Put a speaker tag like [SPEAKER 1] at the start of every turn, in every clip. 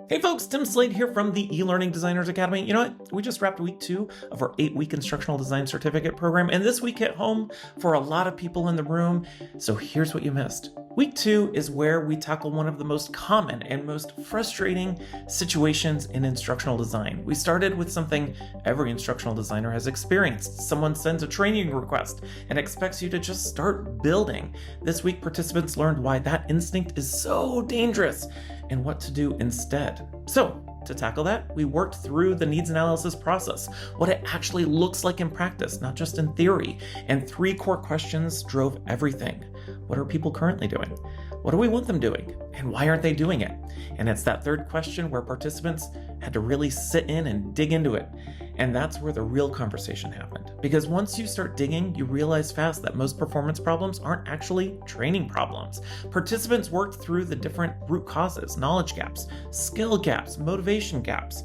[SPEAKER 1] Hey folks, Tim Slade here from the eLearning Designers Academy. You know what? We just wrapped week 2 of our 8-week Instructional Design Certificate Program, and this week hit home for a lot of people in the room, so here's what you missed. Week 2 is where we tackle one of the most common and most frustrating situations in instructional design. We started with something every instructional designer has experienced. Someone sends a training request and expects you to just start building. This week, participants learned why that instinct is so dangerous and what to do instead. So, to tackle that, we worked through the needs analysis process, what it actually looks like in practice, not just in theory, and 3 core questions drove everything. What are people currently doing? What do we want them doing? And why aren't they doing it? And it's that 3rd question where participants had to really sit in and dig into it. And that's where the real conversation happened. Because once you start digging, you realize fast that most performance problems aren't actually training problems. Participants worked through the different root causes, knowledge gaps, skill gaps, motivation gaps,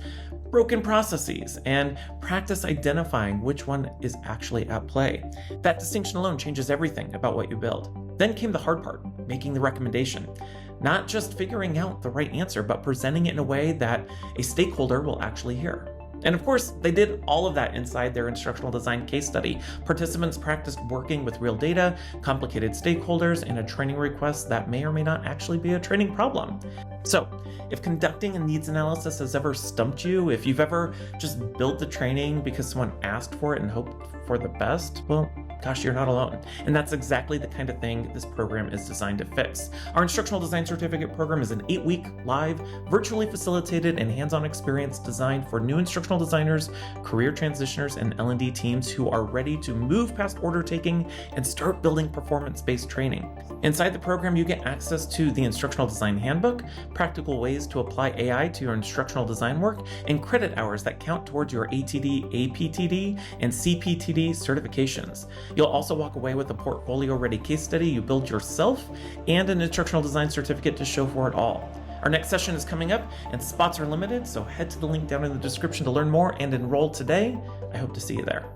[SPEAKER 1] broken processes, and practice identifying which one is actually at play. That distinction alone changes everything about what you build. Then came the hard part, making the recommendation. Not just figuring out the right answer, but presenting it in a way that a stakeholder will actually hear. And of course, they did all of that inside their instructional design case study. Participants practiced working with real data, complicated stakeholders, and a training request that may or may not actually be a training problem. So, if conducting a needs analysis has ever stumped you, if you've ever just built the training because someone asked for it and hoped for the best, well, gosh, you're not alone. And that's exactly the kind of thing this program is designed to fix. Our Instructional Design Certificate Program is an 8-week, live, virtually facilitated, and hands-on experience designed for new instructional designers, career transitioners, and L&D teams who are ready to move past order taking and start building performance-based training. Inside the program, you get access to the Instructional Design Handbook, practical ways to apply AI to your instructional design work, and credit hours that count towards your ATD, APTD, and CPTD certifications. You'll also walk away with a portfolio-ready case study you build yourself and an instructional design certificate to show for it all. Our next session is coming up and spots are limited, so head to the link down in the description to learn more and enroll today. I hope to see you there.